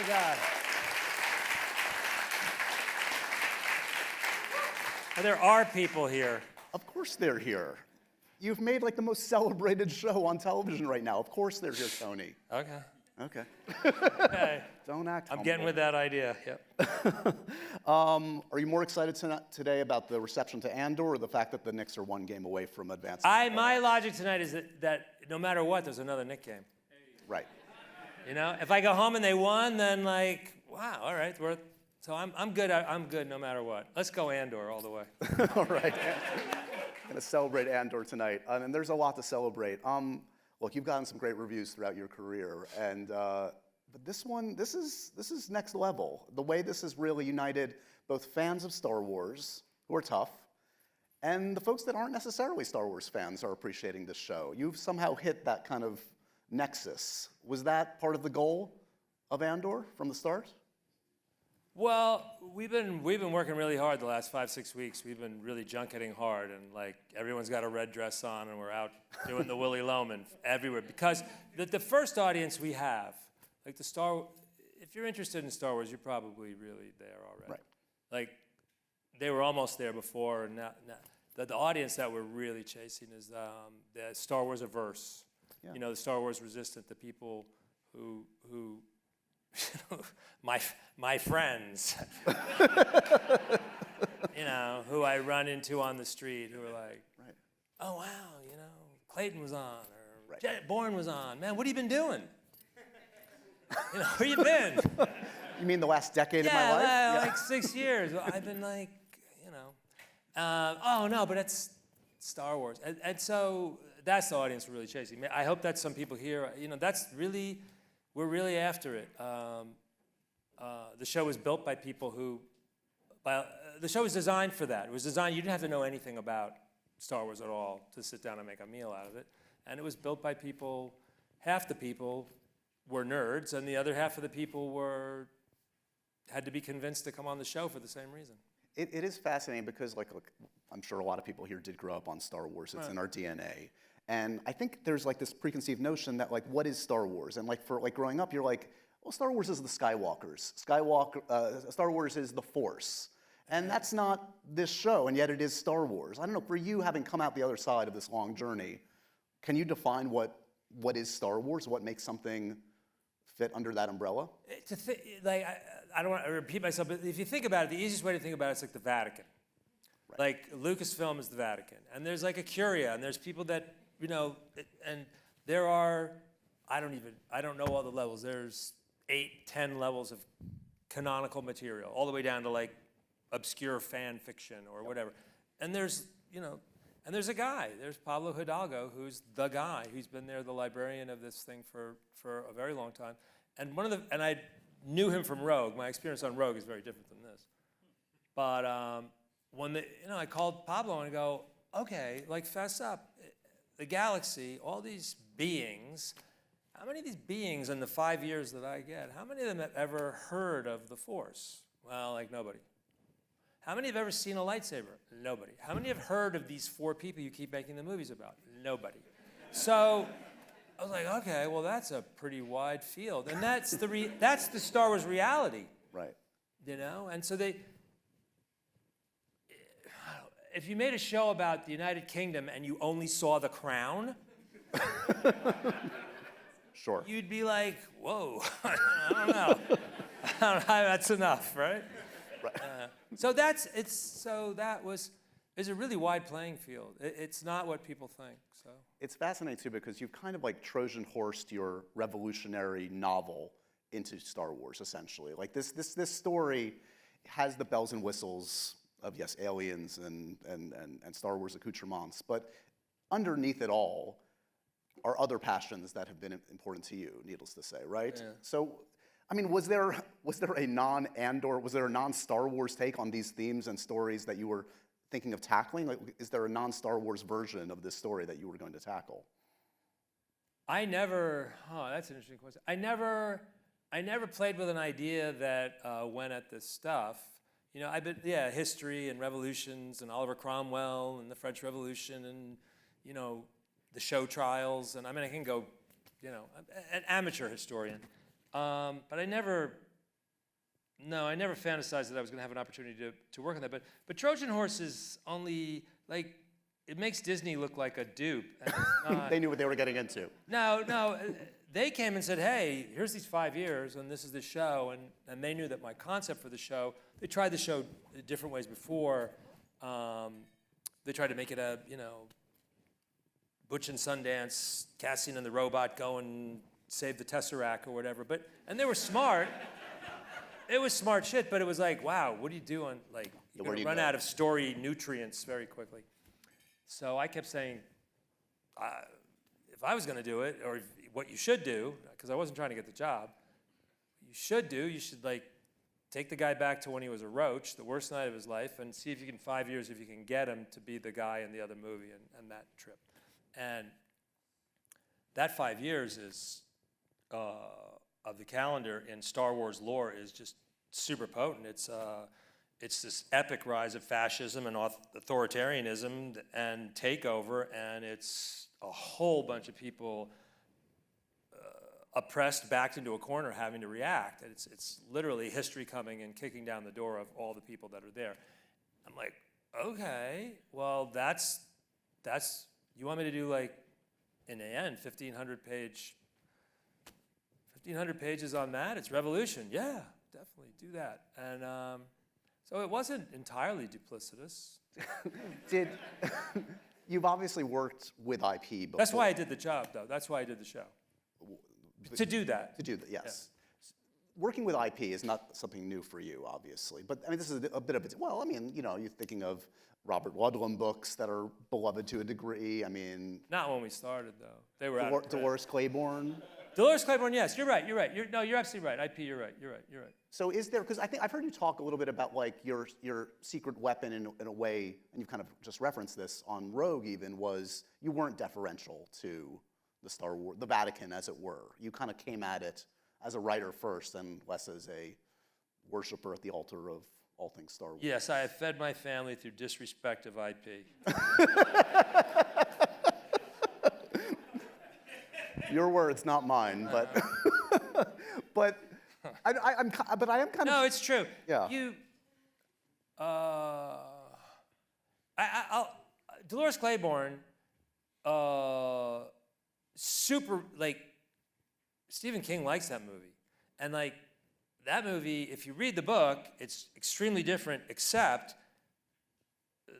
God. Well, there are people here. Of course they're here. You've made like the most celebrated show on television right now. Of course they're here, Tony. Okay. Okay. Okay. Don't act I'm humble. getting with that idea. Yep. Are you more excited today about the reception to Andor or the fact that the Knicks are one game away from advancing? My logic tonight is that no matter what, there's another Knick game. Right. You know, if I go home and they won, then like, wow, all right, so I'm good. I'm good no matter what. Let's go Andor all the way. All right. Gonna celebrate Andor tonight, and there's a lot to celebrate. Look, you've gotten some great reviews throughout your career, and but this one, this is next level. The way this has really united both fans of Star Wars, who are tough, and the folks that aren't necessarily Star Wars fans are appreciating this show. You've somehow hit that kind of nexus. Was that part of the goal of Andor from the start? Well, we've been working really hard the last 5-6 weeks. We've been really junketing hard, and like everyone's got a red dress on, and we're out doing the Willy Loman everywhere. Because the first audience we have, like if you're interested in Star Wars, you're probably really there already. Right. Like they were almost there before, and now the audience that we're really chasing is the Star Wars averse. Yeah. You know, the Star Wars resistant, the people who my friends, you know, who I run into on the street, who are like, right. Oh wow, you know, Clayton was on, or right. Bourne was on. Man, what have you been doing? You know, where you been? You mean the last decade of my life? Yeah, like 6 years. I've been like, you know, oh no, but it's Star Wars, and so that's the audience we're really chasing. I hope that some people here, you know, we're really after it. The show was built by people who, the show was designed for that. It was designed, you didn't have to know anything about Star Wars at all to sit down and make a meal out of it. And it was built by people, half the people were nerds, and the other half of the people had to be convinced to come on the show for the same reason. It is fascinating because, like, look, I'm sure a lot of people here did grow up on Star Wars. It's in our DNA. And I think there's like this preconceived notion that like, what is Star Wars? And like for like growing up, you're like, well, Star Wars is the Skywalkers. Star Wars is the Force. And that's not this show, and yet it is Star Wars. I don't know, for you having come out the other side of this long journey, can you define what is Star Wars? What makes something fit under that umbrella? I don't want to repeat myself, but if you think about it, the easiest way to think about it is like the Vatican. Right. Like Lucasfilm is the Vatican, and there's like a Curia, and there's people that, you know, and there are, I don't know all the levels. There's 8, 10 levels of canonical material, all the way down to like obscure fan fiction or whatever. And there's, you know, and there's a guy, there's Pablo Hidalgo, who's the guy, who's been there, the librarian of this thing for a very long time. And and I knew him from Rogue. My experience on Rogue is very different than this. But I called Pablo and I go, okay, like fess up. The galaxy, all these beings, how many of these beings in the 5 years that I get, how many of them have ever heard of the Force? Well, like nobody. How many have ever seen a lightsaber? Nobody. How many have heard of these 4 people you keep making the movies about? Nobody. So I was like, okay, well, that's a pretty wide field. And that's the Star Wars reality. Right. You know? And so if you made a show about the United Kingdom and you only saw The Crown, sure, you'd be like, whoa, I don't know. That's enough, right? Right. It's a really wide playing field. It's not what people think. So it's fascinating too because you've kind of like Trojan horsed your revolutionary novel into Star Wars essentially. Like this story has the bells and whistles of, yes, aliens and Star Wars accoutrements, but underneath it all are other passions that have been important to you, needless to say, right? Yeah. So, I mean, was there a non-Andor, was there a non-Star Wars take on these themes and stories that you were thinking of tackling? Like, is there a non-Star Wars version of this story that you were going to tackle? That's an interesting question. I never played with an idea that went at this stuff. You know, history and revolutions and Oliver Cromwell and the French Revolution and, you know, the show trials. And I mean, I can go, you know, an amateur historian. But I never No, I never fantasized that I was going to have an opportunity to work on that. But Trojan Horse is only, like, it makes Disney look like a dupe. And it's not. They knew what they were getting into. No. They came and said, hey, here's these 5 years, and this is the show. And they knew that my concept for the show, they tried the show different ways before. They tried to make it a, Butch and Sundance, Cassian and the robot go and save the Tesseract or whatever. And they were smart. It was smart shit, but it was like, wow, what do you do on, like, you're going to run out of story nutrients very quickly. So I kept saying, if I was going to do it, or what you should do, because I wasn't trying to get the job, you should like take the guy back to when he was a roach, the worst night of his life, and see if you can, 5 years, if you can get him to be the guy in the other movie and that trip. And that 5 years is, of the calendar in Star Wars lore is just super potent. It's this epic rise of fascism and authoritarianism and takeover, and it's a whole bunch of people oppressed, backed into a corner, having to react. And it's literally history coming and kicking down the door of all the people that are there. I'm like, okay, well, that's you want me to do, like, in the end, 1,500 pages on that? It's revolution. Yeah, definitely do that. And so it wasn't entirely duplicitous. You've obviously worked with IP before. That's why I did the job, though. That's why I did the show. To do that. To do that, yes. Yeah. Working with IP is not something new for you, obviously. But, I mean, this is a bit of a, well, I mean, you're thinking of Robert Ludlum books that are beloved to a degree. I mean... Not when we started, though. They were out of print. Dolores Claiborne. Dolores Claiborne, yes, you're right. You're absolutely right. IP, you're right. So is there, because I think I've heard you talk a little bit about, like, your secret weapon in a way, and you've kind of just referenced this on Rogue even, was you weren't deferential to the Star Wars, the Vatican, as it were. You kind of came at it as a writer first and less as a worshiper at the altar of all things Star Wars. Yes, I have fed my family through disrespect of IP. Your words, not mine, but but I am kind of. No, it's true. Yeah. Dolores Claiborne, super, like, Stephen King likes that movie, and, like, that movie, if you read the book, it's extremely different, except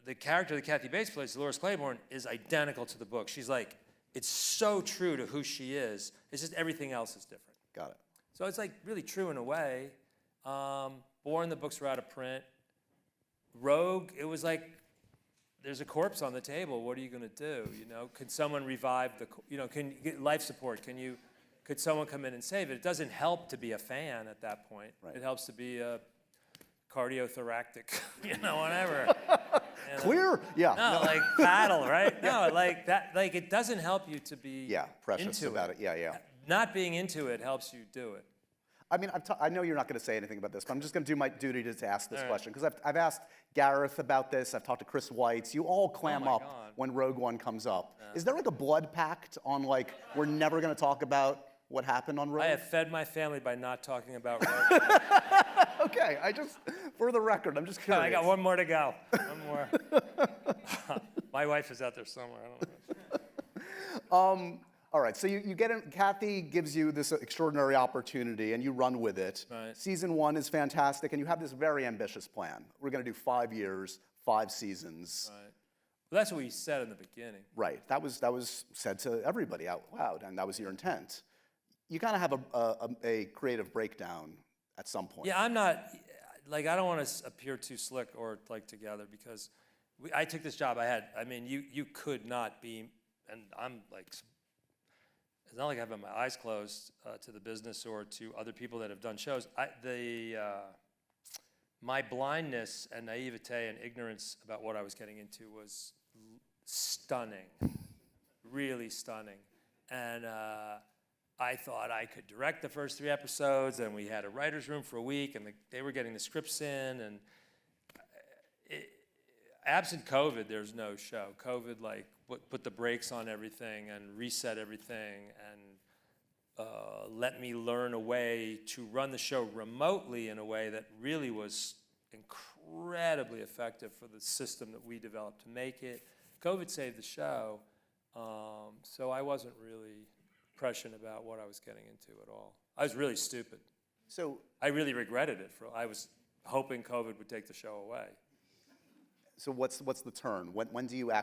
the character that Kathy Bates plays, Dolores Claiborne, is identical to the book. She's like, it's so true to who she is. It's just everything else is different. Got it. So it's, like, really true in a way. Bourne, the books were out of print. Rogue, it was like, there's a corpse on the table. What are you going to do? Could someone revive can you get life support? Could someone come in and save it? It doesn't help to be a fan at that point. Right. It helps to be a cardiothoracic, whatever. Clear? Yeah. No, like battle, right? No, like that. Like, it doesn't help you to be precious into about it. Yeah. Not being into it helps you do it. I mean, I know you're not going to say anything about this, but I'm just going to do my duty to ask this question, because I've asked Gareth about this. I've talked to Chris Weitz. You all clam up when Rogue One comes up. Yeah. Is there, like, a blood pact on, like, we're never going to talk about what happened on Rogue? I have fed my family by not talking about Rogue. Okay, for the record, I'm just curious. I got one more to go. One more. My wife is out there somewhere. I don't know. All right, so you get in, Kathy gives you this extraordinary opportunity, and you run with it. Right. Season 1 is fantastic, and you have this very ambitious plan. We're going to do 5 years, 5 seasons. Right. Well, that's what we said in the beginning. Right. That was said to everybody out loud, and that was your intent. You kind of have a creative breakdown at some point. Yeah, I'm not, like, I don't want to appear too slick or, like, together, because I took this job. You could not be, and I'm, like, it's not like I have my eyes closed to the business or to other people that have done shows. My blindness and naivete and ignorance about what I was getting into was stunning, really stunning. And I thought I could direct the first 3 episodes, and we had a writer's room for a week, and they were getting the scripts in, and absent COVID, there's no show. COVID, like, put the brakes on everything and reset everything, and let me learn a way to run the show remotely in a way that really was incredibly effective for the system that we developed to make it. COVID saved the show, so I wasn't really prescient about what I was getting into at all. I was really stupid. So I really regretted it. I was hoping COVID would take the show away. So what's the turn? When do you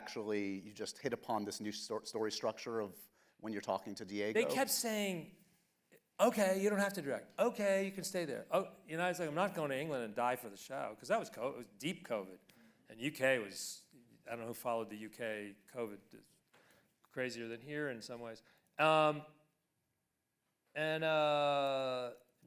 just hit upon this new story structure of when you're talking to Diego? They kept saying, okay, you don't have to direct. Okay, you can stay there. Oh, I was like, I'm not going to England and die for the show, because that was COVID. It was deep COVID. And UK was, I don't know who followed the UK COVID, crazier than here in some ways.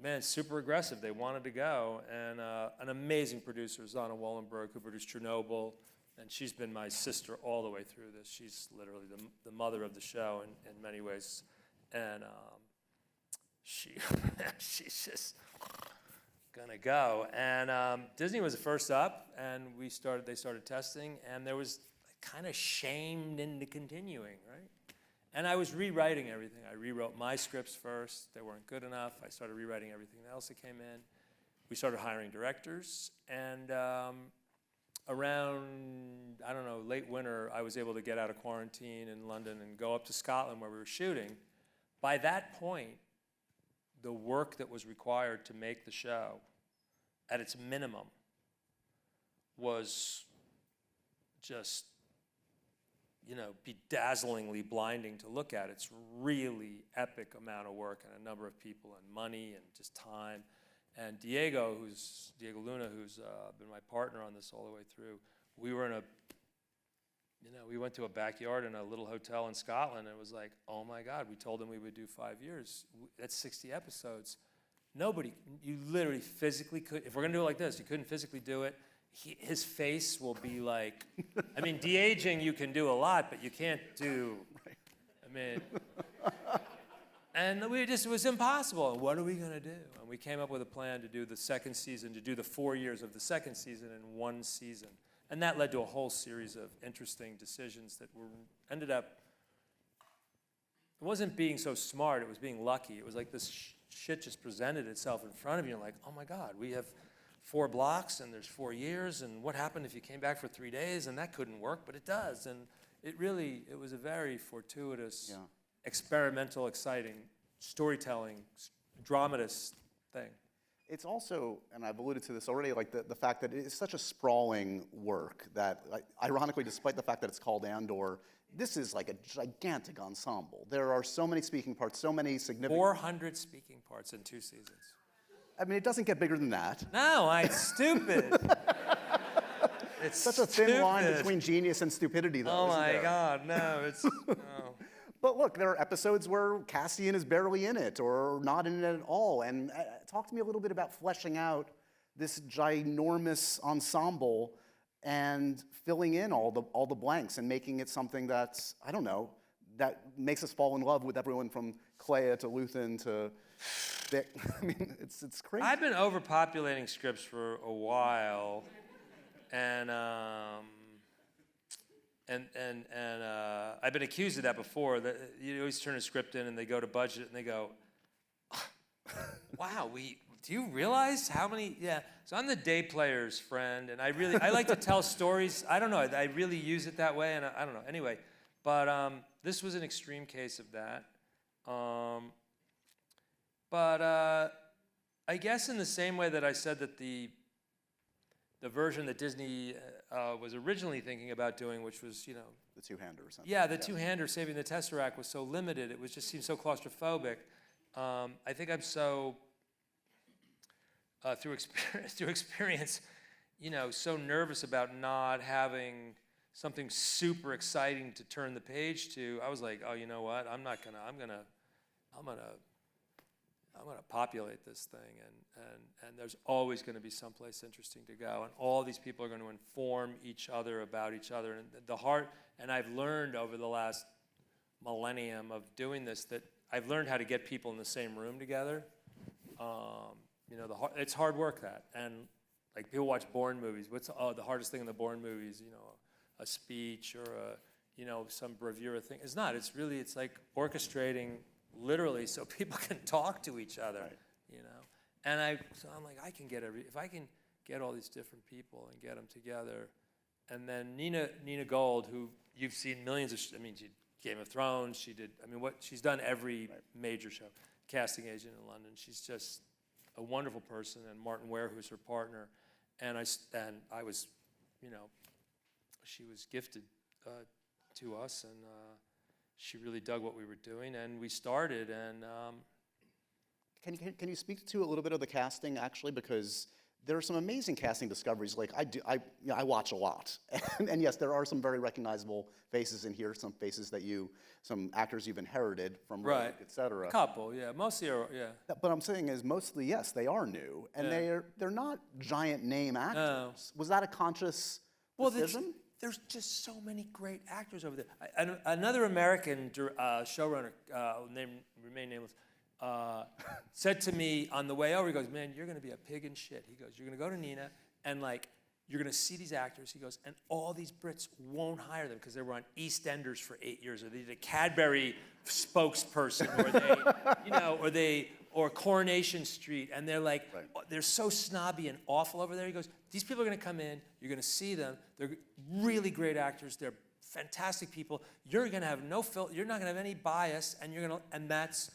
Man, super aggressive. They wanted to go. And an amazing producer, Zana Wallenberg, who produced Chernobyl. And she's been my sister all the way through this. She's literally the mother of the show in many ways. And she's just gonna go. And Disney was the first up, and they started testing, and there was kind of shamed into continuing, right? And I was rewriting everything. I rewrote my scripts first. They weren't good enough. I started rewriting everything else that came in. We started hiring directors, and around, I don't know, late winter, I was able to get out of quarantine in London and go up to Scotland where we were shooting. By that point, the work that was required to make the show, at its minimum, was just, bedazzlingly blinding to look at. It's really epic amount of work and a number of people and money and just time. And Diego Luna, who's been my partner on this all the way through, we were we went to a backyard in a little hotel in Scotland, and it was like, oh my God, we told him we would do 5 years. That's 60 episodes. You literally physically could, if we're gonna do it like this, you couldn't physically do it. His face will be like, de-aging you can do a lot, but you can't do, and it was impossible. And what are we gonna do? And we came up with a plan to do the second season, to do the 4 years of the second season in one season. And that led to a whole series of interesting decisions that ended up, it wasn't being so smart, it was being lucky. It was like this shit just presented itself in front of you, and like, oh my God, we have 4 blocks and there's 4 years, and what happened if you came back for 3 days? And that couldn't work, but it does. And it was a very fortuitous, experimental, exciting, storytelling, dramatist thing. It's also, and I've alluded to this already, like the fact that it's such a sprawling work that, ironically, despite the fact that it's called Andor, this is like a gigantic ensemble. There are so many speaking parts, so many significant... 400 speaking parts in 2 seasons. It doesn't get bigger than that. No, it's stupid. It's such a thin line between genius and stupidity, though. Oh my God, no, it's... No. But look, there are episodes where Cassian is barely in it or not in it at all. And talk to me a little bit about fleshing out this ginormous ensemble and filling in all the blanks and making it something that's, I don't know, that makes us fall in love with everyone from Clea to Luthen to Dick. It's crazy. I've been overpopulating scripts for a while, and I've been accused of that before. That you always turn a script in and they go to budget and they go, wow, do you realize how many, So I'm the day player's friend, and I like to tell stories. I don't know, I really use it that way, and I don't know. Anyway, but this was an extreme case of that. I guess in the same way that I said that the version that Disney was originally thinking about doing, which was, the two-hander or something. Yeah, the two-hander saving the Tesseract was so limited. It just seemed so claustrophobic. I think I'm so, through experience, so nervous about not having something super exciting to turn the page to. I was like, oh, you know what? I'm gonna populate this thing, and there's always going to be someplace interesting to go, and all these people are going to inform each other about each other, and I've learned over the last millennium of doing this that I've learned how to get people in the same room together. It's hard work, that, and like people watch Bourne movies. What's the hardest thing in the Bourne movies? A speech or some bravura thing. It's not. It's like orchestrating literally so people can talk to each other, you know. And so I'm like, if I can get all these different people and get them together, and then Nina Gold, who you've seen millions of, she did Game of Thrones, she's done every major show, casting agent in London. She's just a wonderful person, and Martin Ware, who's her partner, and I was, you know, she was gifted to us, and she really dug what we were doing, and we started, and Can you speak to a little bit of the casting, actually? Because there are some amazing casting discoveries. Like I watch a lot, and yes, there are some very recognizable faces in here. Some faces that some actors you've inherited from Rogue, et cetera. A couple, yeah, mostly are, yeah. But I'm saying is mostly, yes, they are new, and they're not giant name actors. No. Was that a conscious decision? There's just so many great actors over there. Another American showrunner, remain nameless, said to me on the way over, he goes, man, you're going to be a pig in shit. He goes, you're going to go to Nina, and like, you're going to see these actors. He goes, and all these Brits won't hire them because they were on EastEnders for 8 years, or they did a Cadbury spokesperson, or they, you know, or Coronation Street, and they're like, they're so snobby and awful over there. He goes, these people are going to come in, you're going to see them, they're really great actors, they're fantastic people, you're going to have you're not going to have any bias, and that's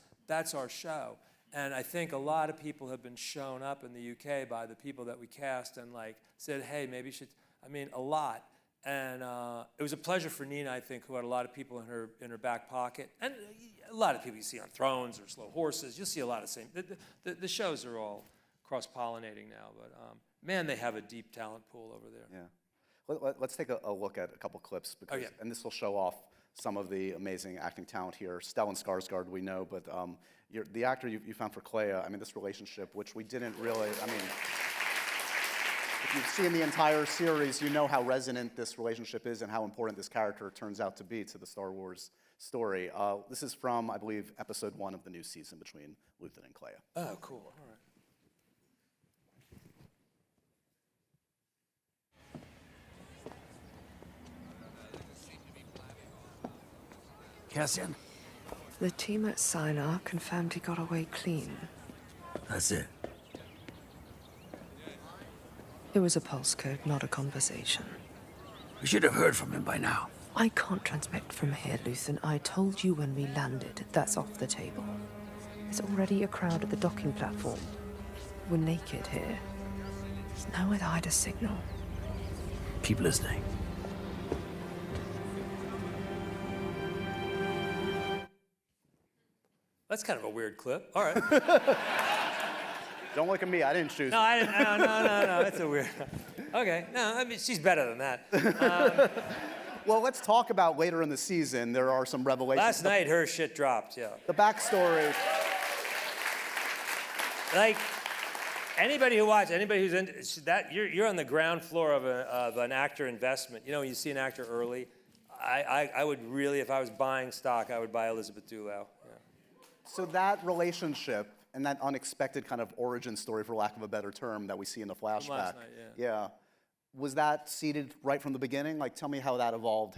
our show. And I think a lot of people have been shown up in the UK by the people that we cast and like said, hey, maybe you should, a lot. And it was a pleasure for Nina, I think, who had a lot of people in her back pocket. And a lot of people you see on Thrones or Slow Horses, you'll see a lot of same. The shows are all cross-pollinating now, but man, they have a deep talent pool over there. Yeah. Let's take a look at a couple clips, because, and this will show off some of the amazing acting talent here. Stellan Skarsgård, we know, but the actor you found for Clea, this relationship, which we didn't really, if you've seen the entire series, you know how resonant this relationship is and how important this character turns out to be to the Star Wars story. This is from, I believe, episode 1 of the new season between Luthen and Clea. Oh, cool. All right. Cassian? The team at Sinar confirmed he got away clean. That's it. It was a pulse code, not a conversation. We should have heard from him by now. I can't transmit from here, Luthen. I told you when we landed. That's off the table. There's already a crowd at the docking platform. We're naked here. There's nowhere to hide a signal. Keep listening. That's kind of a weird clip. All right. Don't look at me. I didn't choose No, I didn't. No. That's a weird. Okay. No, she's better than that. Well, let's talk about later in the season. There are some revelations. Last night, her shit dropped. Yeah. The backstory. Like anybody who's into that, you're on the ground floor of an actor investment. You know, when you see an actor early. I would really, if I was buying stock, I would buy Elizabeth Doolittle. Yeah. So that relationship and that unexpected kind of origin story, for lack of a better term, that we see in the flashback. Last night, yeah. Was that seeded right from the beginning? Like, tell me how that evolved,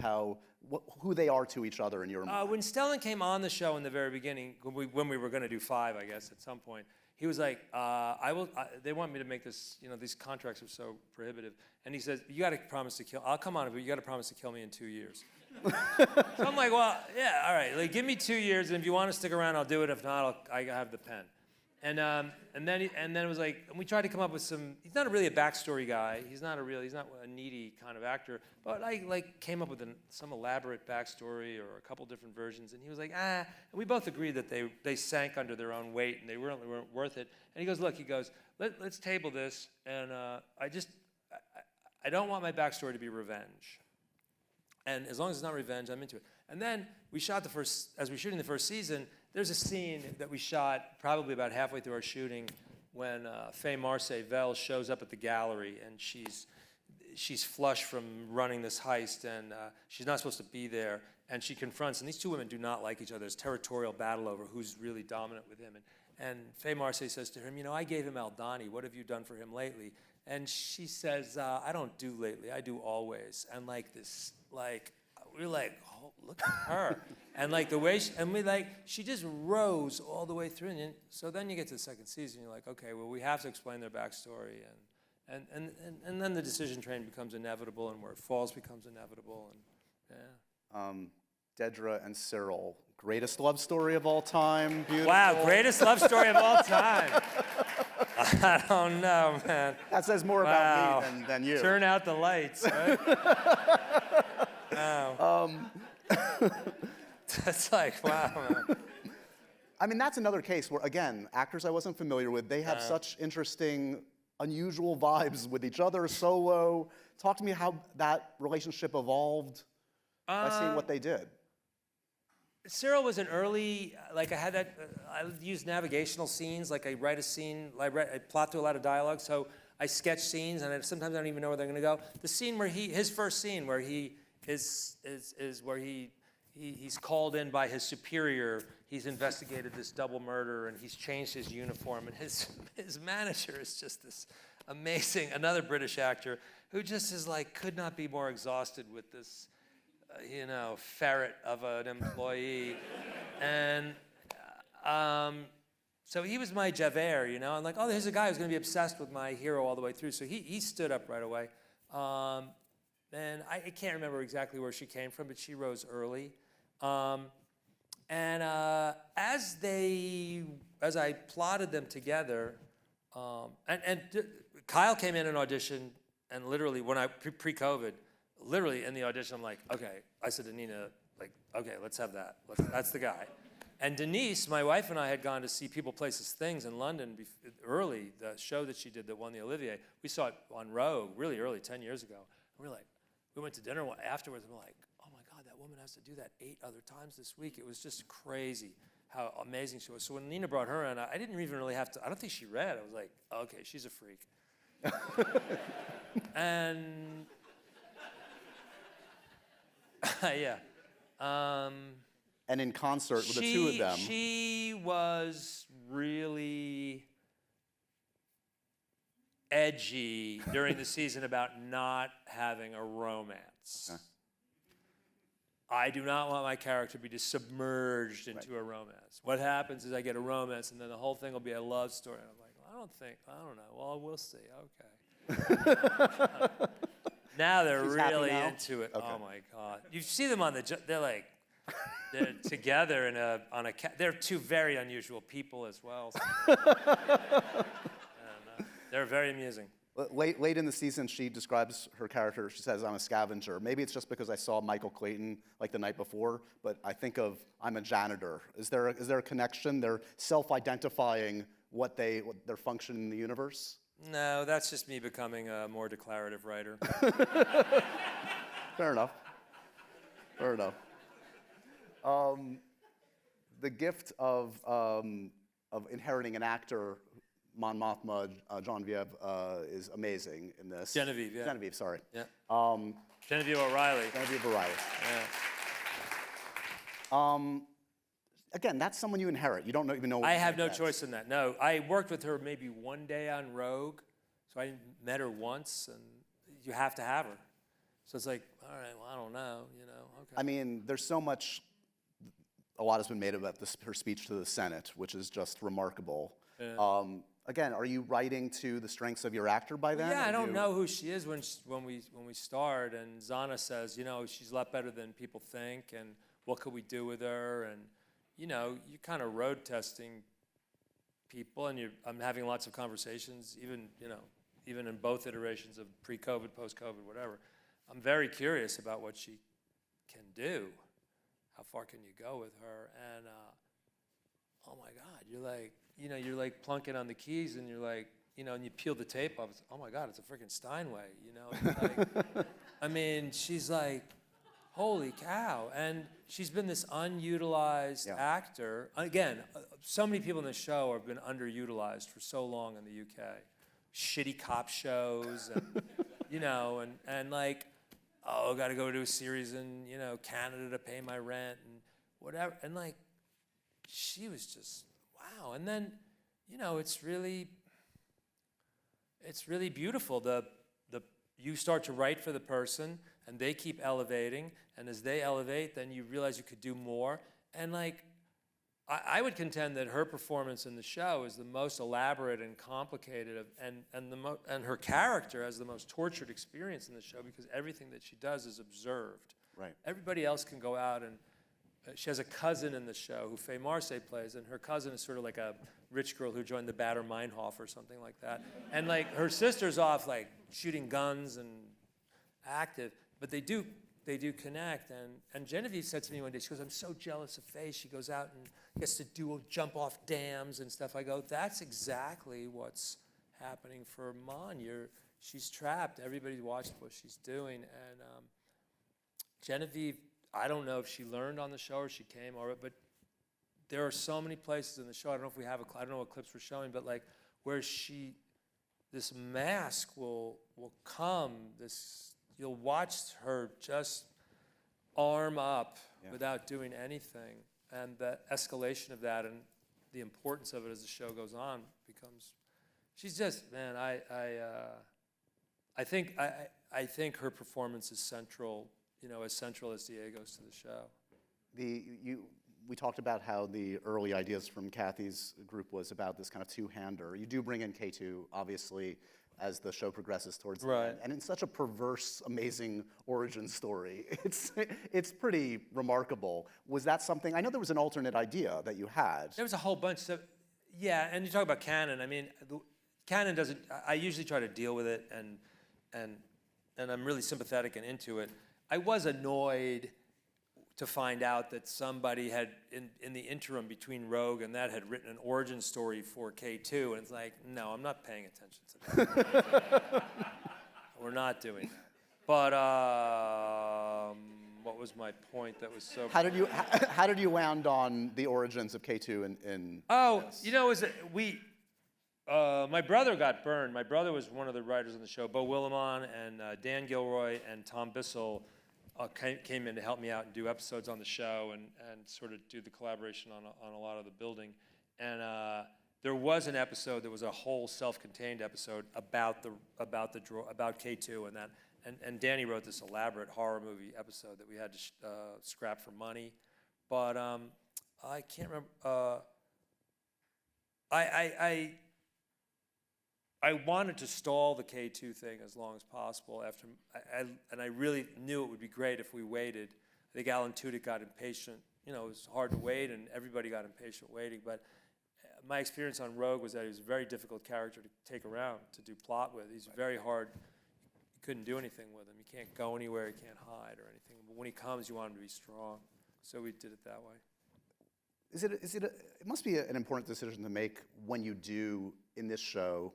who they are to each other in your mind. When Stellan came on the show in the very beginning, when we were going to do 5, I guess, at some point, he was like, they want me to make this, these contracts are so prohibitive. And he says, you got to promise to kill, I'll come on, but you got to promise to kill me in 2 years. So I'm like, well, yeah, all right, like, give me 2 years, and if you want to stick around, I'll do it. If not, I have the pen. And then it was like, and we tried to come up with some. He's not really a backstory guy. He's not a needy kind of actor. But I came up with some elaborate backstory or a couple different versions. And he was like, And we both agreed that they sank under their own weight and they weren't worth it. And he goes, look, let's table this. And I don't want my backstory to be revenge. And as long as it's not revenge, I'm into it. And then we shot as we're shooting the first season, there's a scene that we shot probably about halfway through our shooting when Faye Marseille-Vell shows up at the gallery, and she's flush from running this heist, and she's not supposed to be there, and she confronts, and these two women do not like each other. There's territorial battle over who's really dominant with him. And Faye Marseille says to him, I gave him Aldani. What have you done for him lately? And she says, I don't do lately. I do always. And we were like, oh, look at her. And like the way, she just rose all the way through. So then you get to the second season, you're like, okay, well, we have to explain their backstory. And then the decision train becomes inevitable, and where it falls becomes inevitable. And yeah. Dedra and Sirill, greatest love story of all time. Beautiful. Wow, greatest love story of all time. I don't know, man. That says more about me than you. Turn out the lights, right? Wow. It's like, wow, man. I mean, that's another case where, again, actors I wasn't familiar with, they have such interesting, unusual vibes with each other, solo. Talk to me how that relationship evolved by seeing what they did. Sirill was an early, like I had that, I use navigational scenes, like I write a scene, I plot through a lot of dialogue, so I sketch scenes, and sometimes I don't even know where they're gonna go. The scene where his first scene where he is where he's called in by his superior, he's investigated this double murder, and he's changed his uniform, and his manager is just this amazing, another British actor, who just is like, could not be more exhausted with this, ferret of an employee. And so he was my Javert, I'm like, oh, there's a guy who's going to be obsessed with my hero all the way through. So he stood up right away. And I can't remember exactly where she came from, but she rose early. And as I plotted them together, and Kyle came in an audition, and literally, when pre-COVID, literally in the audition, I'm like, okay. I said to Nina, like, okay, let's have that. That's the guy. And Denise, my wife, and I had gone to see People, Places, Things in London early, the show that she did that won the Olivier. We saw it on Rogue really early, 10 years ago. And we went to dinner afterwards, and we're like, oh my God, that woman has to do that 8 other times this week. It was just crazy how amazing she was. So when Nina brought her in, I didn't even really have to, I don't think she read. I was like, okay, she's a freak. And yeah. And in concert with the two of them. She was really edgy during the season about not having a romance. Okay. I do not want my character to be submerged into a romance. What happens is I get a romance, and then the whole thing will be a love story. And I'm like, I don't know. Well, we'll see. Okay. Now they're really into it. Okay. Oh my God! You see them they're together they're two very unusual people as well. So. They're very amusing. Late in the season, she describes her character. She says, "I'm a scavenger." Maybe it's just because I saw Michael Clayton like the night before, but I think of I'm a janitor. Is there a connection? They're self-identifying what their function in the universe. No, that's just me becoming a more declarative writer. Fair enough. The gift of inheriting an actor, Mon Mothma, Genevieve, is amazing in this. Genevieve, yeah. Genevieve, sorry. Yeah. Genevieve O'Reilly. Genevieve O'Reilly. Yeah. Again, that's someone you inherit. You don't even know. I have no choice in that. No, I worked with her maybe one day on Rogue, so I met her once, and you have to have her. So it's like, all right, well, I don't know, okay. I mean, there's so much. A lot has been made about her speech to the Senate, which is just remarkable. Yeah. Again, are you writing to the strengths of your actor by then? Yeah, I don't know who she is when we start, and Zana says, she's a lot better than people think, and what could we do with her, and you're kind of road testing people, and I'm having lots of conversations, even in both iterations of pre-COVID, post-COVID, whatever. I'm very curious about what she can do. How far can you go with her? And oh my God, you're like plunking on the keys, and you're like, and you peel the tape off. Oh my God, it's a freaking Steinway, I mean, she's like, holy cow. And she's been this unutilized actor. Again, so many people in the show have been underutilized for so long in the UK. Shitty cop shows, and, and like, oh, got to go to a series in, Canada to pay my rent and whatever. And like, she was just, wow. And then, it's really beautiful. You start to write for the person, and they keep elevating, and as they elevate, then you realize you could do more. And like, I would contend that her performance in the show is the most elaborate and complicated, and her character has the most tortured experience in the show because everything that she does is observed. Right. Everybody else can go out and she has a cousin in the show who Faye Marsay plays, and her cousin is sort of like a rich girl who joined the Bader Meinhof or something like that. And like her sister's off like shooting guns and active, but they do connect. And Genevieve said to me one day, she goes, I'm so jealous of Faye. She goes out and gets to jump off dams and stuff. I go, that's exactly what's happening for Mon. She's trapped. Everybody's watching what she's doing. And Genevieve, I don't know if she learned on the show or she came over, but there are so many places in the show. I don't know if we have I don't know what clips we're showing, but like where this mask will come. You'll watch her just arm up without doing anything, and the escalation of that and the importance of it as the show goes on becomes. She's just, man. I think her performance is central. As central as Diego's to the show. We talked about how the early ideas from Kathy's group was about this kind of two-hander. You do bring in K2, obviously, as the show progresses towards the end. And it's such a perverse, amazing origin story. It's pretty remarkable. Was that something, I know there was an alternate idea that you had. There was a whole bunch of, yeah, and you talk about canon. I mean, canon doesn't, I usually try to deal with it, and I'm really sympathetic and into it. I was annoyed to find out that somebody had, in the interim between Rogue and that, had written an origin story for K2, and it's like, no, I'm not paying attention to that. We're not doing that. But what was my point that was so... How did you land on the origins of K2 in my brother got burned. My brother was one of the writers on the show. Bo Willimon and Dan Gilroy and Tom Bissell came in to help me out and do episodes on the show and sort of do the collaboration on a lot of the building. And there was an episode that was a whole self-contained episode about K2 and that. And Danny wrote this elaborate horror movie episode that we had to scrap for money. But I can't remember. I wanted to stall the K2 thing as long as possible and I really knew it would be great if we waited. I think Alan Tudyk got impatient. It was hard to wait and everybody got impatient waiting, but my experience on Rogue was that he was a very difficult character to take around, to do plot with. He's very hard. You couldn't do anything with him. You can't go anywhere, you can't hide or anything. But when he comes, you want him to be strong. So we did it that way. It must be an important decision to make when you do, in this show,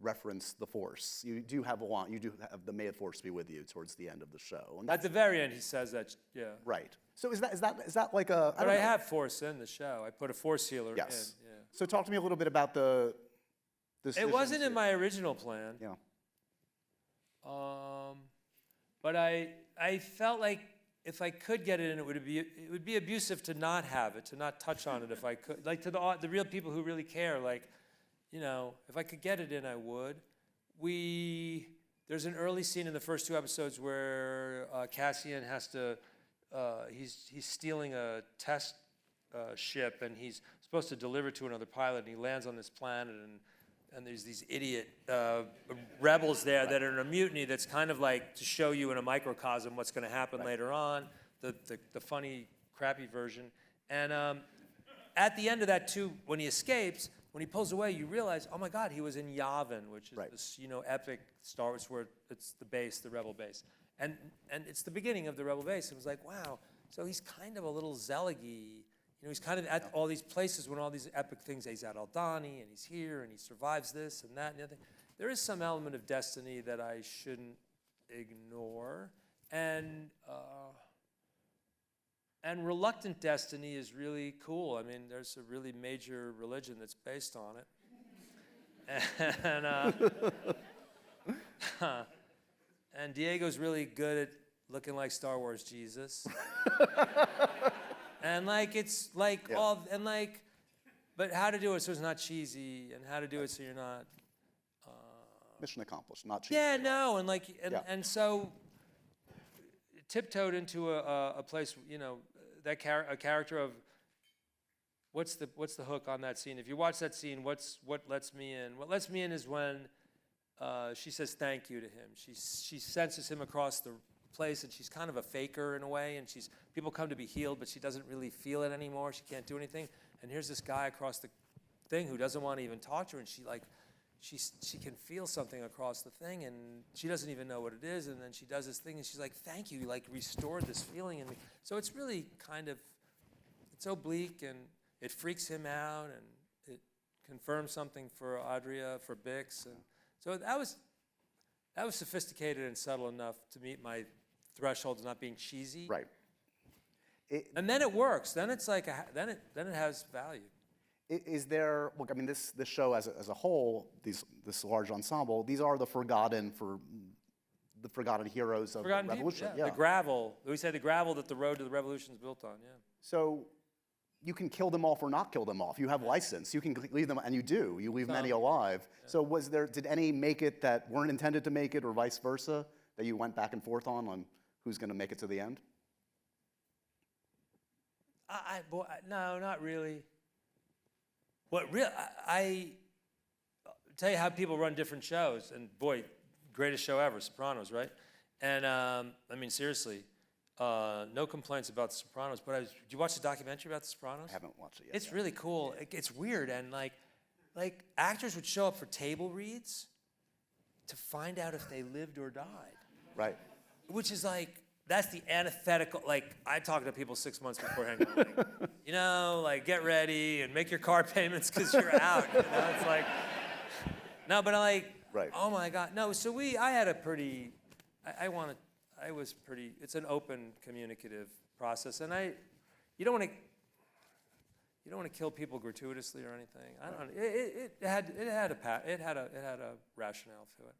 reference the Force. You do have the May the Force be with you towards the end of the show. And at the very end, he says that, yeah. Right. So is that like a? But I have Force in the show. I put a Force healer in. Yes. Yeah. So talk to me a little bit about the. It wasn't in my original plan. Yeah. But I felt like if I could get it in, it would be abusive to not have it, to not touch on it if I could. Like to the real people who really care, like. If I could get it in, I would. There's an early scene in the first two episodes where Cassian has to, he's stealing a test ship and he's supposed to deliver to another pilot and he lands on this planet and there's these idiot rebels there that are in a mutiny that's kind of like to show you in a microcosm what's going to happen later on, the funny, crappy version. And at the end of that too, when he escapes, when he pulls away, you realize, oh my God, he was in Yavin, which is this, epic Star Wars where it's the base, the rebel base. And it's the beginning of the rebel base. It was like, wow, so he's kind of a little Zelig-y. He's kind of at all these places when all these epic things, he's at Aldhani, and he's here, and he survives this and that and the other thing. There is some element of destiny that I shouldn't ignore. And reluctant destiny is really cool. I mean, there's a really major religion that's based on it. And Diego's really good at looking like Star Wars Jesus. And it's like but how to do it so it's not cheesy, and how to do it so you're not. Mission accomplished, not cheesy. Yeah, no, and so tiptoed into a place, you know, a character of, what's the hook on that scene? If you watch that scene, what lets me in? What lets me in is when she says thank you to him. She senses him across the place, and she's kind of a faker in a way, and people come to be healed, but she doesn't really feel it anymore. She can't do anything. And here's this guy across the thing who doesn't want to even talk to her, and she can feel something across the thing, and she doesn't even know what it is, and then she does this thing, and she's like, thank you, you like restored this feeling in me. So it's really kind of, it's oblique, and it freaks him out, and it confirms something for Adria, for Bix, and so that was sophisticated and subtle enough to meet my threshold of not being cheesy. Right. And then it works. Then it's like then it has value. Is there? Look, I mean, this show as a whole, this large ensemble, these are the forgotten heroes of Forgotten the revolution. people, yeah. The gravel. We say the gravel that the road to the revolution is built on. Yeah. So you can kill them off or not kill them off. You have license. You can leave them, and you do. You leave many alive. Yeah. So did any make it that weren't intended to make it, or vice versa, that you went back and forth on who's going to make it to the end? No, not really. I tell you how people run different shows, and boy, greatest show ever, Sopranos, right? And I mean, seriously, no complaints about The Sopranos. But did you watch the documentary about The Sopranos? I haven't watched it yet. It's really cool. It's weird, and like actors would show up for table reads to find out if they lived or died. Right. Which is like, that's the antithetical, like, I talk to people 6 months beforehand, like, you know, like, get ready and make your car payments because you're out, you know, it's like, no, but I'm like, right. Oh my God, no, so I had a pretty, it's an open communicative process, and you don't want to kill people gratuitously or anything. I don't, it had a rationale to it.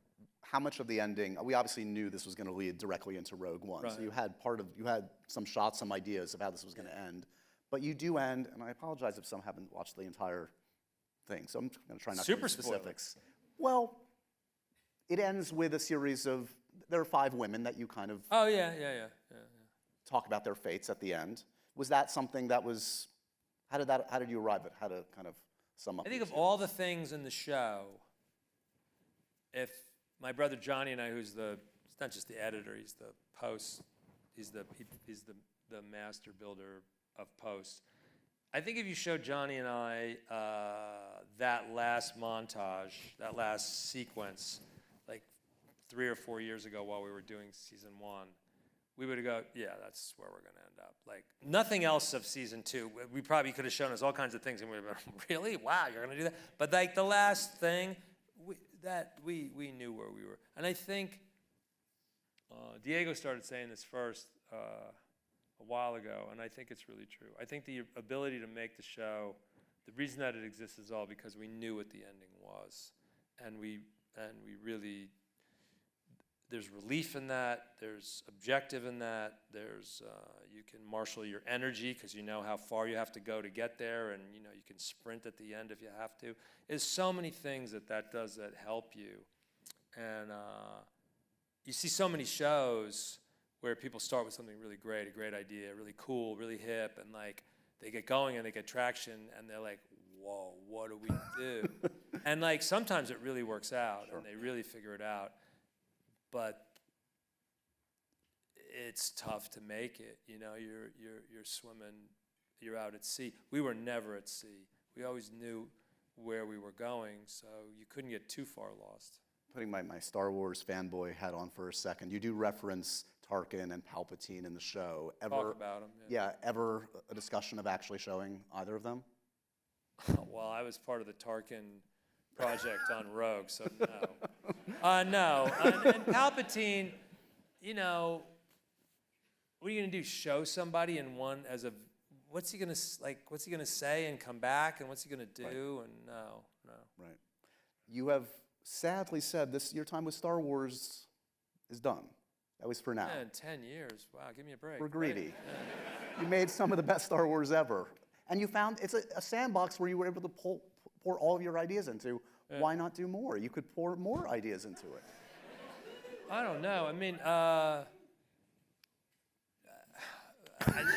How much of the ending, we obviously knew this was going to lead directly into Rogue One, right. So you had some shots, some ideas of how this was going to end, but you do end, and I apologize if some haven't watched the entire thing, so I'm going to try not to be specifics. Well, it ends with a series of, there are 5 women that you kind of talk about their fates at the end. Was that something that was, how did you arrive at how to kind of sum up? I think of all the things in the show, if my brother Johnny and I, he's not just the editor, he's the post, he's the master builder of post. I think if you showed Johnny and I that last montage, that last sequence, like 3 or 4 years ago while we were doing season 1, we would go, yeah, that's where we're going to end up. Like, nothing else of season 2. We probably could have shown us all kinds of things, and we would have been, really? Wow, you're going to do that? But like the last thing, we knew where we were. And I think Diego started saying this first a while ago, and I think it's really true. I think the ability to make the show, the reason that it exists is all because we knew what the ending was. And we really, there's relief in that, there's objective in that, there's, you can marshal your energy because you know how far you have to go to get there, and you know you can sprint at the end if you have to. There's so many things that does that help you. And you see so many shows where people start with something really great, a great idea, really cool, really hip, and like they get going and they get traction, and they're like, whoa, what do we do? And like sometimes it really works out, and they really figure it out. But it's tough to make it. You know, you're swimming, you're out at sea. We were never at sea. We always knew where we were going, so you couldn't get too far lost. Putting my Star Wars fanboy hat on for a second, you do reference Tarkin and Palpatine in the show. Talk about them. Yeah, ever a discussion of actually showing either of them? Well, I was part of the Tarkin project on Rogue, so no. No. And Palpatine, you know, what are you going to do? Show somebody in one as a, what's he going to say and come back, and what's he going to do? Right. And no. Right. You have sadly said your time with Star Wars is done. At least for now. Yeah, in 10 years. Wow, give me a break. We're greedy. Right? Yeah. You made some of the best Star Wars ever. And you found it's a sandbox where you were able to pour all of your ideas into. Yeah. Why not do more? You could pour more ideas into it. I don't know. I mean,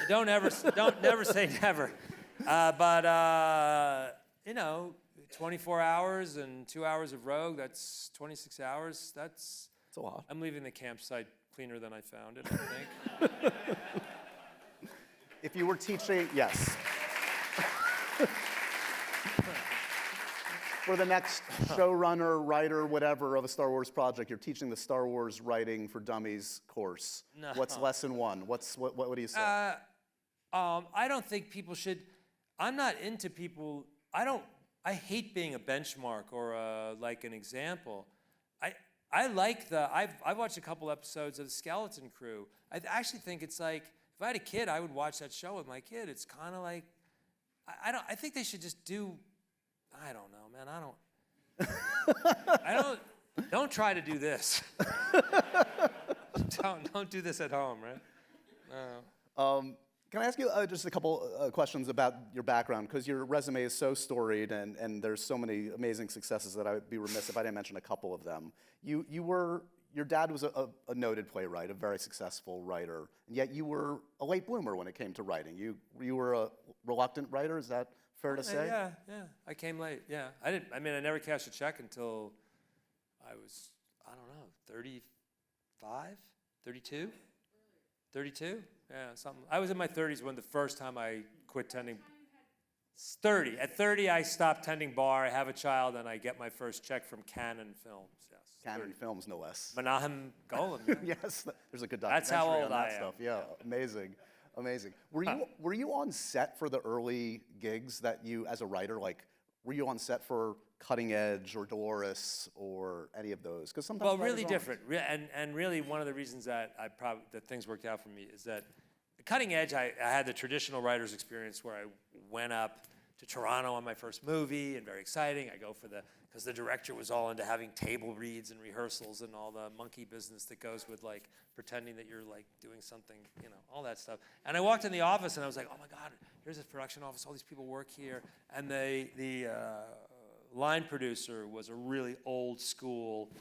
don't never say never. But you know, 24 hours and 2 hours of Rogue, that's 26 hours. That's a lot. I'm leaving the campsite cleaner than I found it, I think. If you were teaching, yes. For the next showrunner, writer, whatever of a Star Wars project, you're teaching the Star Wars Writing for Dummies course. No. What's lesson one? What do you say? I don't think people should. I'm not into people. I hate being a benchmark or like an example. I like I've watched a couple episodes of the Skeleton Crew. I actually think it's like, if I had a kid, I would watch that show with my kid. It's kind of like, I think they should just do, I don't know, man, don't try to do this. don't do this at home, right? Can I ask you just a couple questions about your background? Because your resume is so storied and there's so many amazing successes that I would be remiss if I didn't mention a couple of them. Your dad was a noted playwright, a very successful writer, and yet you were a late bloomer when it came to writing. You were a reluctant writer, is that fair to say? Yeah. I came late, yeah. I never cashed a check until I was, I don't know, 35, 32? 32? Yeah, something. I was in my 30s when the first time I quit tending. 30. At 30, I stopped tending bar, I have a child, and I get my first check from Canon Films. Yes. Canon Films, no less. Menahem Golan. Yes, there's a good That's documentary how old on that I am. stuff. Yeah, amazing. Were you on set for the early gigs that you, as a writer, like, were you on set for Cutting Edge or Dolores or any of those? Because sometimes Well, really different. And really one of the reasons that that things worked out for me is that Cutting Edge, I had the traditional writer's experience where I went up to Toronto on my first movie, and very exciting. I go because the director was all into having table reads and rehearsals and all the monkey business that goes with like pretending that you're like doing something, you know, all that stuff. And I walked in the office and I was like, oh my God, here's this production office, all these people work here. And the line producer was a really old school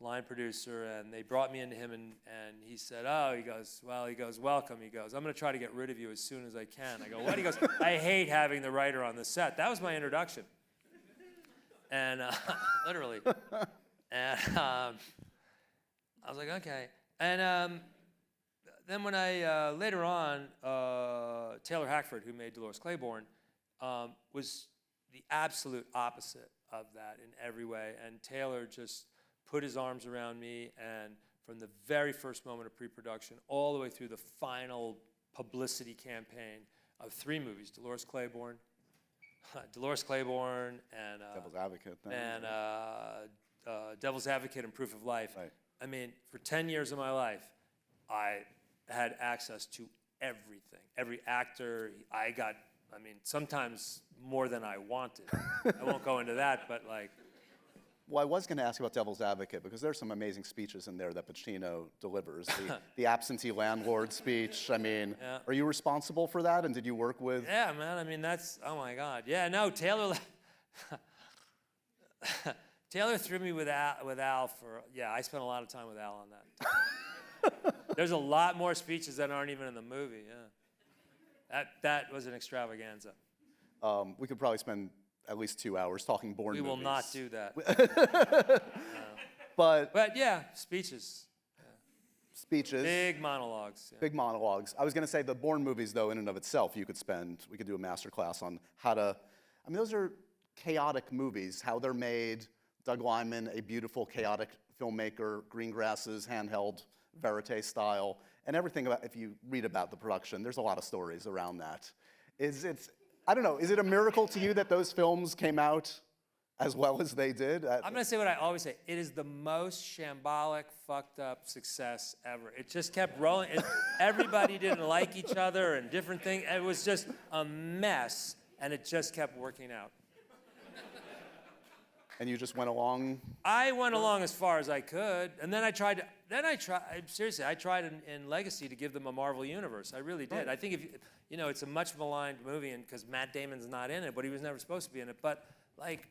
line producer, and they brought me into him, and he said, he goes, welcome. He goes, I'm going to try to get rid of you as soon as I can. I go, what? He goes, I hate having the writer on the set. That was my introduction. And literally. And I was like, okay. And then when I, later on, Taylor Hackford, who made Dolores Claiborne, was the absolute opposite of that in every way. And Taylor just put his arms around me, and from the very first moment of pre-production all the way through the final publicity campaign of 3 movies, Dolores Claiborne, and Devil's Advocate. Devil's Advocate and Proof of Life. Right. I mean, for 10 years of my life, I had access to everything. Every actor, sometimes more than I wanted. I won't go into that, but like. Well, I was going to ask you about Devil's Advocate, because there's some amazing speeches in there that Pacino delivers. The absentee landlord speech. I mean, Yeah. Are you responsible for that? And did you work with? Yeah, man. I mean, that's, oh my God. Yeah, no, Taylor. Taylor threw me with Al for, I spent a lot of time with Al on that. There's a lot more speeches that aren't even in the movie. Yeah, that was an extravaganza. We could probably spend at least 2 hours talking Bourne We movies. will not do that. But yeah, speeches. Speeches. Big monologues. Yeah. Big monologues. I was going to say the Bourne movies, though, in and of itself, we could do a master class on how to, those are chaotic movies, how they're made. Doug Liman, a beautiful, chaotic filmmaker, Greengrass's handheld verite style, and everything about, if you read about the production, there's a lot of stories around that. I don't know, is it a miracle to you that those films came out as well as they did? I'm going to say what I always say. It is the most shambolic, fucked up success ever. It just kept rolling. Everybody didn't like each other and different things. It was just a mess, and it just kept working out. And you just went along? I went along as far as I could, and then I tried, seriously, I tried in Legacy to give them a Marvel universe. I really did. Right. I think it's a much maligned movie, and because Matt Damon's not in it, but he was never supposed to be in it. But like,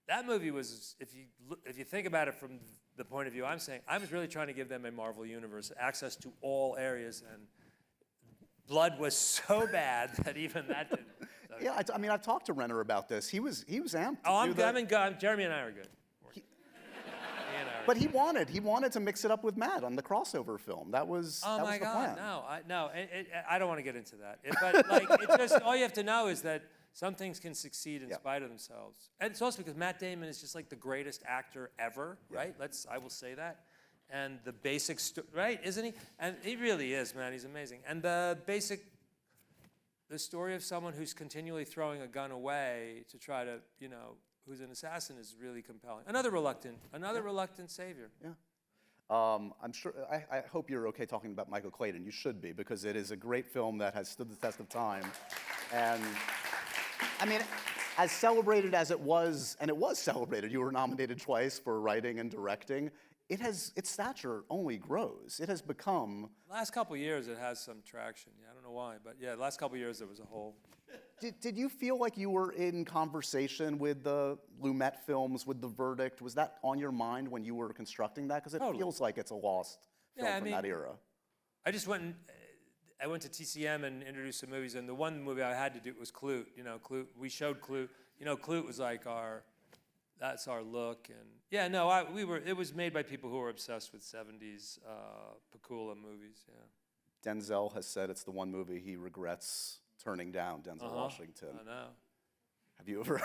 that movie was, if you think about it from the point of view I'm saying, I was really trying to give them a Marvel universe, access to all areas, and blood was so bad that even that didn't. So. Yeah, I mean, I've talked to Renner about this. He was amped. Oh, I'm good. Jeremy and I are good. But he wanted to mix it up with Matt on the crossover film. That was oh that my was the God, plan. no, I don't want to get into that. But like, it's just all you have to know is that some things can succeed in spite of themselves, and it's also because Matt Damon is just like the greatest actor ever, right? I will say that, and the basic right, isn't he? And he really is, man. He's amazing, and the story of someone who's continually throwing a gun away to try to, who's an assassin is really compelling. Another reluctant savior. Yeah. I'm sure. I hope you're okay talking about Michael Clayton. You should be, because it is a great film that has stood the test of time. And I mean, as celebrated as it was, and it was celebrated. You were nominated twice for writing and directing. Its stature only grows. It has become. Last couple of years, it has some traction. Yeah, I don't know why, but yeah, the last couple of years there was a whole. Did you feel like you were in conversation with the Lumet films, with The Verdict? Was that on your mind when you were constructing that? Because it feels like it's a lost film from that era. I just went to TCM and introduced some movies, and the one movie I had to do was Klute. Klute. We showed Klute. Klute was like that's our look, and yeah, no, it was made by people who were obsessed with 70s Pakula movies. Yeah. Denzel has said it's the one movie he regrets turning down. Denzel Washington. I know. Have you ever?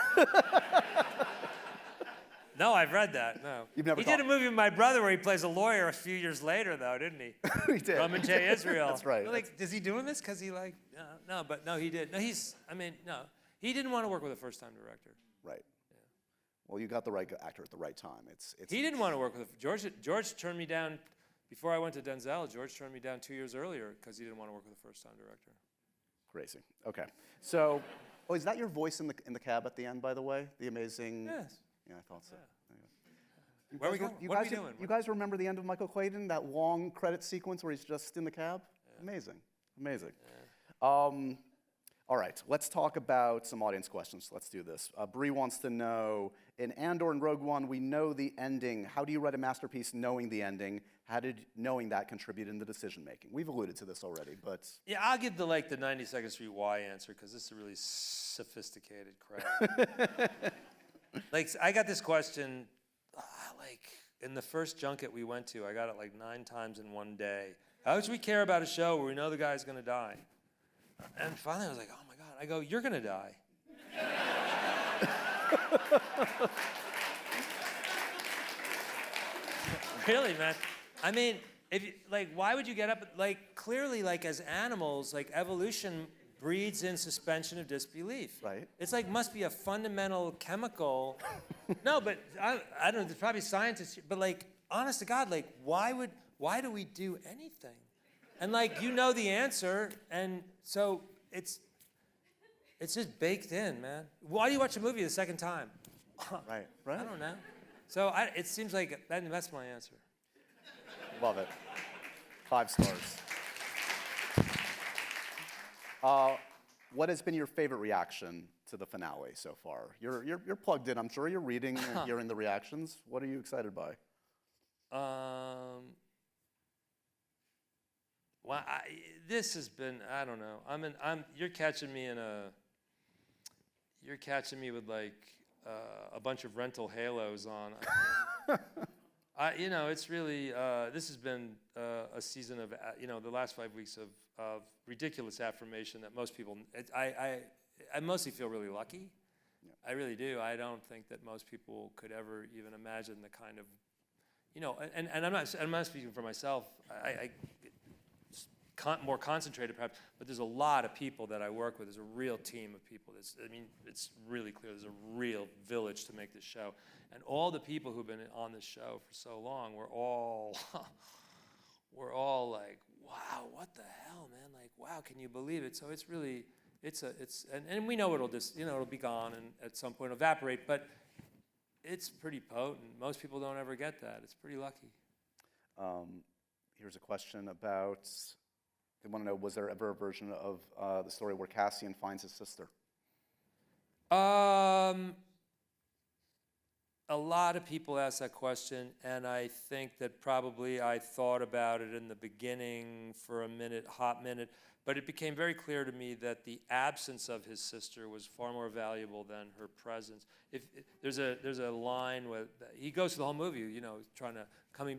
No, I've read that. No. You've never. He did a movie with my brother where he plays a lawyer a few years later, though, didn't he? He did. Rum and J. Israel. That's right. Like, is he doing this because he no, he did. No, he didn't want to work with a first-time director. Right. Yeah. Well, you got the right actor at the right time. He didn't want to work with George turned me down before I went to Denzel. George turned me down 2 years earlier because he didn't want to work with a first-time director. Crazy. Okay. So, is that your voice in the cab at the end, by the way? The amazing. Yes. Yeah, I thought so. Yeah. Where are we going? What are we doing? You guys remember the end of Michael Clayton? That long credit sequence where he's just in the cab? Yeah. Amazing. Amazing. Yeah. All right, let's talk about some audience questions. Let's do this. Bree wants to know, in Andor and Rogue One, we know the ending. How do you write a masterpiece knowing the ending? How did knowing that contribute in the decision making? We've alluded to this already, but. Yeah, I'll give the 92nd Street Y answer, because this is a really sophisticated crowd. I got this question, in the first junket we went to, I got it 9 times in one day. How much we care about a show where we know the guy's gonna die? And finally I was like, oh my God. I go, you're gonna die. Really, man. I mean, if you, why would you get up? Clearly, as animals, evolution breeds in suspension of disbelief. Right. It's must be a fundamental chemical. No, but I don't know. There's probably scientists, but honest to God, why do we do anything? And the answer, and so it's just baked in, man. Why do you watch a movie the second time? Right. I don't know. So it seems like that's my answer. Love it. 5 stars. What has been your favorite reaction to the finale so far? You're plugged in. I'm sure you're reading and hearing the reactions. What are you excited by? Well, this has been, I don't know. You're catching me with a bunch of rental halos on. It's really, this has been a season of, the last 5 weeks of ridiculous affirmation that most people, I mostly feel really lucky. Yeah. I really do. I don't think that most people could ever even imagine the kind of, and I'm not speaking for myself. More concentrated perhaps, but there's a lot of people that I work with. There's a real team of people. It's really clear. There's a real village to make this show. And all the people who've been on this show for so long, we're all like, wow, what the hell, man? Wow, can you believe it? So it's really, and we know it'll be gone and at some point evaporate, but it's pretty potent. Most people don't ever get that. It's pretty lucky. Here's a question about, they want to know, was there ever a version of the story where Cassian finds his sister? A lot of people ask that question, and I think that probably I thought about it in the beginning for a hot minute, But it became very clear to me that the absence of his sister was far more valuable than her presence. There's a line where he goes through the whole movie, you know, trying to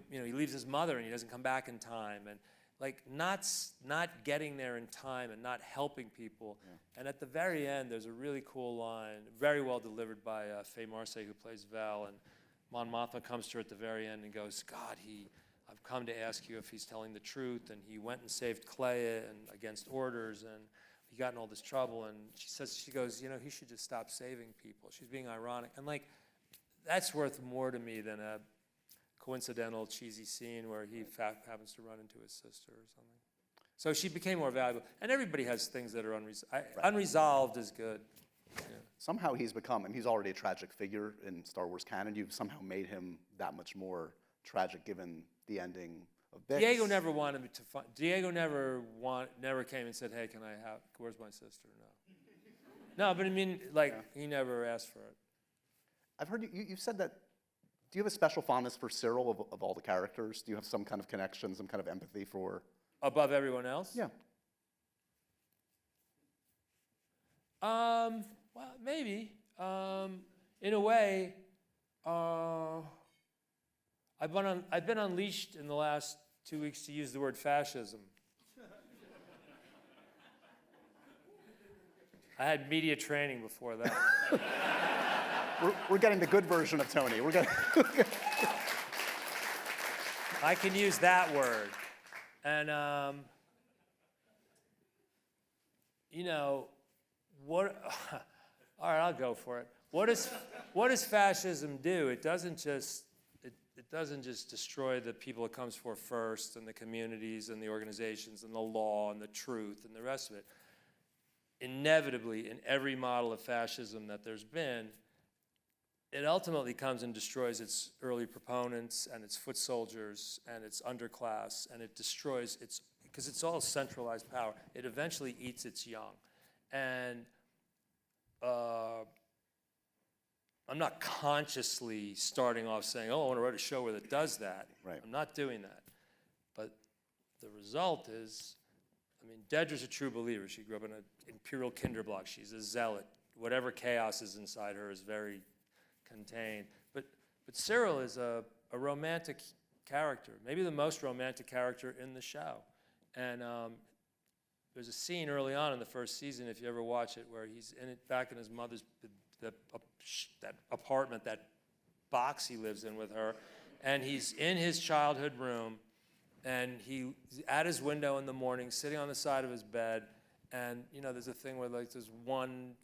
he leaves his mother and he doesn't come back in time, and like not getting there in time and not helping people. Yeah. And at the very end, there's a really cool line, very well delivered by Faye Marsay, who plays Val, and Mon Mothma comes to her at the very end and goes, God, I've come to ask you if he's telling the truth, and he went and saved Clea and against orders, and he got in all this trouble, and she goes, you know, he should just stop saving people. She's being ironic, and like, that's worth more to me than a coincidental cheesy scene where he happens to run into his sister or something. So she became more valuable, and everybody has things that are unresolved is good. Yeah. Somehow he's become, and he's already a tragic figure in Star Wars canon, you've somehow made him that much more tragic given the ending of Bix. Diego never wanted me to find. Diego never came and said, "Hey, where's my sister?" No. No, but I mean, like, he never asked for it. I've heard you've said that. Do you have a special fondness for Sirill of all the characters? Do you have some kind of connection, some kind of empathy for? Above everyone else? Yeah. Well, maybe. In a way. I've been unleashed in the last 2 weeks to use the word fascism. I had media training before that. We're getting the good version of Tony. We're getting. I can use that word, and you know what? All right, I'll go for it. What does fascism do? It doesn't just destroy the people it comes for first, and the communities, and the organizations, and the law, and the truth, and the rest of it. Inevitably, in every model of fascism that there's been, it ultimately comes and destroys its early proponents, and its foot soldiers, and its underclass, and it destroys because it's all centralized power. It eventually eats its young. And I'm not consciously starting off saying, oh, I want to write a show where it does that. Right. I'm not doing that. But the result is, I mean, Dedra's a true believer. She grew up in an imperial kinderblock. She's a zealot. Whatever chaos is inside her is very contained. But Sirill is a romantic character, maybe the most romantic character in the show. And there's a scene early on in the first season, if you ever watch it, where he's back in his mother's that apartment, that box he lives in with her, and he's in his childhood room, and he's at his window in the morning, sitting on the side of his bed, and you know, there's a thing where like there's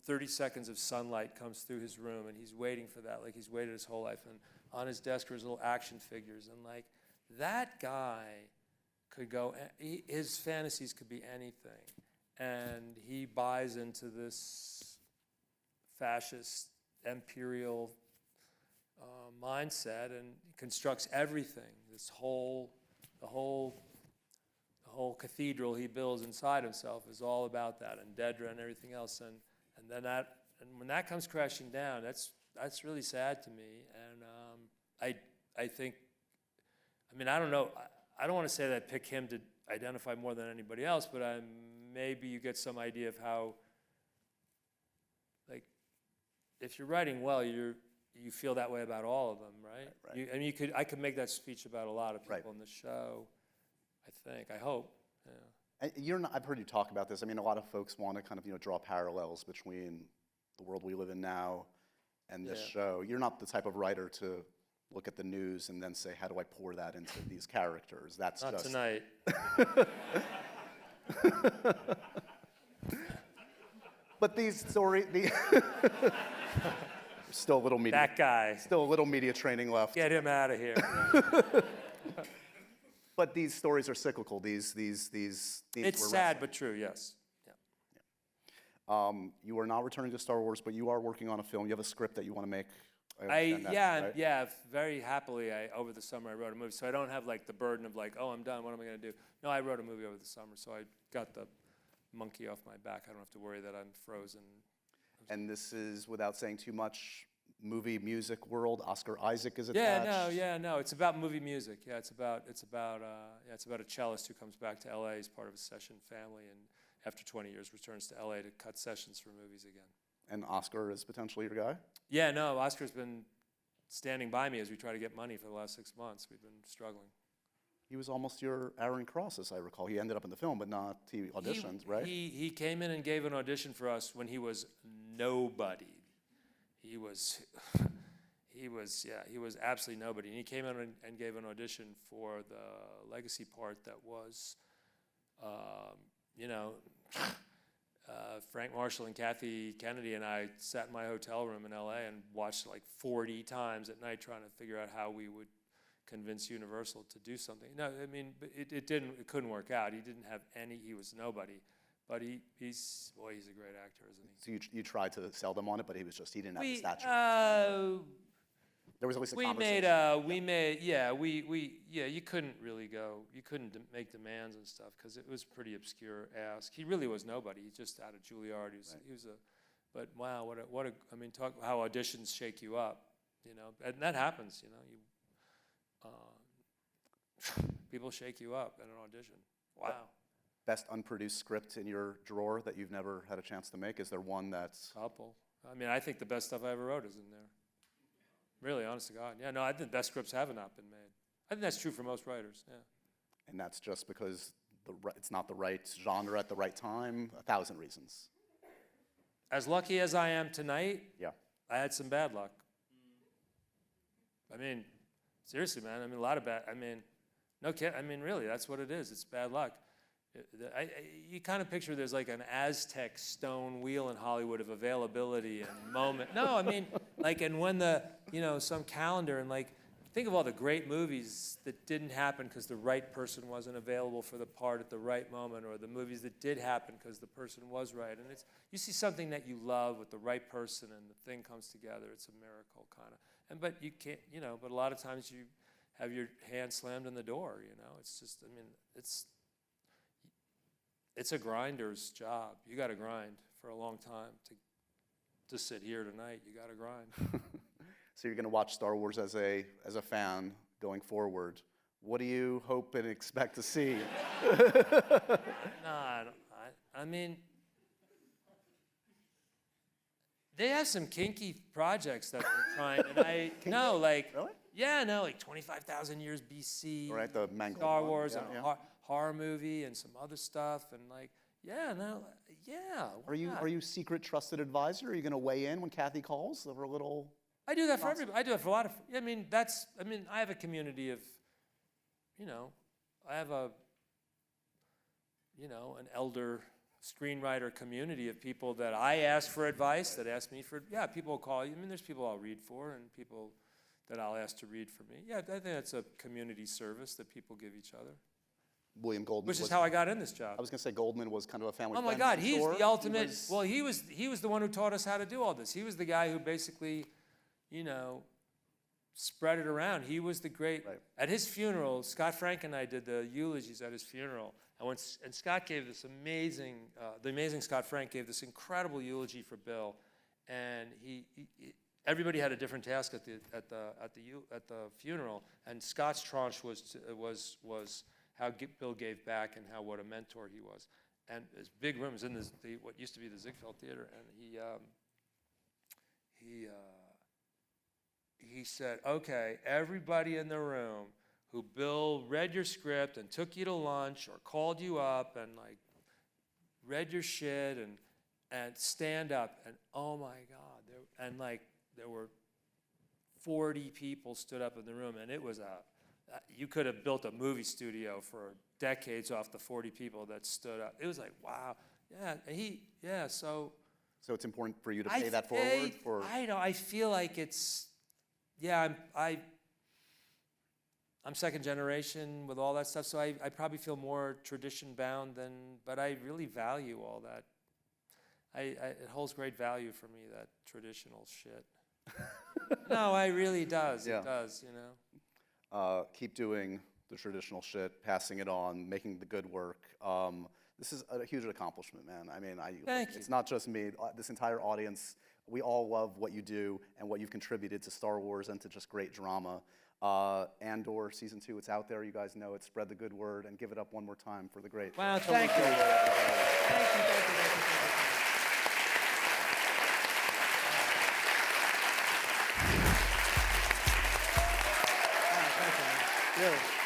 30 seconds of sunlight comes through his room, and he's waiting for that, like he's waited his whole life, and on his desk are his little action figures, and like that guy could go, his fantasies could be anything, and he buys into this fascist, imperial mindset, and constructs everything. The whole cathedral he builds inside himself is all about that, and Dedra and everything else. And when that comes crashing down, that's really sad to me. And I think, I mean, I don't know. I don't want to say that I pick him to identify more than anybody else, but maybe you get some idea of how. If you're writing well, you feel that way about all of them, right? Right. I could make that speech about a lot of people in the show. I hope. Yeah. And I've heard you talk about this. I mean, a lot of folks want to kind of draw parallels between the world we live in now and this show. You're not the type of writer to look at the news and then say, how do I pour that into these characters? That's not just tonight. But these stories, still a little media. That guy. Still a little media training left. Get him out of here. But these stories are cyclical. These themes. It's sad but true. Yes. Yeah. You are not returning to Star Wars, but you are working on a film. You have a script that you want to make. Very happily. Over the summer I wrote a movie, so I don't have like the burden of like, oh, I'm done. What am I going to do? No, I wrote a movie over the summer, so I got the monkey off my back. I don't have to worry that I'm frozen. And this is, without saying too much, movie music world. Oscar Isaac is attached. No. It's about movie music. Yeah, it's about a cellist who comes back to LA as part of a session family, and after 20 years, returns to LA to cut sessions for movies again. And Oscar is potentially your guy? Yeah, no, Oscar's been standing by me as we try to get money for the last 6 months. We've been struggling. He was almost your Aaron Cross, as I recall. He ended up in the film, but not, he auditioned, right? He came in and gave an audition for us when he was nobody. He was absolutely nobody. And he came in and gave an audition for the legacy part that was, Frank Marshall and Kathy Kennedy and I sat in my hotel room in LA and watched like 40 times at night trying to figure out how we would convince Universal to do something. No, I mean, it couldn't work out. He was nobody. But he's a great actor, isn't he? So you tried to sell them on it, but he didn't have the stature. There was at least a conversation. You couldn't really go, you couldn't make demands and stuff because it was pretty obscure ask. He really was nobody. He just out of Juilliard. But wow, talk how auditions shake you up, and that happens, people shake you up at an audition. Wow. Best unproduced script in your drawer that you've never had a chance to make? Is there one that's... Couple. I think the best stuff I ever wrote is in there. Really, honest to God. Yeah, no, I think the best scripts have not been made. I think that's true for most writers, yeah. And that's just because it's not the right genre at the right time? 1,000 reasons. As lucky as I am tonight, yeah, I had some bad luck. Seriously, man, a lot of bad, no kidding, really, that's what it is. It's bad luck. You kind of picture there's like an Aztec stone wheel in Hollywood of availability and moment. No, and when some calendar and think of all the great movies that didn't happen because the right person wasn't available for the part at the right moment, or the movies that did happen because the person was right. And you see something that you love with the right person and the thing comes together. It's a miracle, kind of. But you can't, but a lot of times you have your hand slammed in the door. It's just, it's a grinder's job. You got to grind for a long time to sit here tonight. You got to grind. So you're going to watch Star Wars as a fan going forward. What do you hope and expect to see? They have some kinky projects that they're trying, and really? Yeah, 25,000 years BC. Right, the Mangled Star one. Wars Yeah, and yeah. a horror movie and some other stuff, and Are you secret trusted advisor? Are you going to weigh in when Kathy calls over a little? I do that for everybody. I do it for a lot of. I have a community of, I have an elder screenwriter community of people that I ask for advice, that ask me for. Yeah, people will call you. There's people I'll read for and people that I'll ask to read for me. Yeah, I think that's a community service that people give each other. William Goldman. Which is how I got in this job. I was going to say Goldman was kind of a family friend. Oh my God, he's the ultimate. He was the one who taught us how to do all this. He was the guy who basically, spread it around. He was the great. Right. At his funeral, Scott Frank and I did the eulogies at his funeral, and Scott gave this amazing, the amazing Scott Frank gave this incredible eulogy for Bill, and everybody had a different task at the funeral, and Scott's tranche was how Bill gave back and what a mentor he was. And this big room is in what used to be the Ziegfeld Theater, and he said, okay, everybody in the room who Bill read your script and took you to lunch or called you up and read your shit and stand up, and oh my God, there were 40 people stood up in the room, and it was you could have built a movie studio for decades off the 40 people that stood up. It was like, wow, yeah, so it's important for you to pay that forward? I feel like it's, I'm second generation with all that stuff, so I probably feel more tradition bound but I really value all that. It holds great value for me, that traditional shit. No, it really does. Yeah. It does, Keep doing the traditional shit, passing it on, making the good work. This is a huge accomplishment, man. Thank you. It's not just me. This entire audience, we all love what you do and what you've contributed to Star Wars and to just great drama. Andor season 2, it's out there. You guys know it. Spread the good word and give it up one more time for the great. Wow, Tony thank you. Gilroy, everybody. Thank you. Really.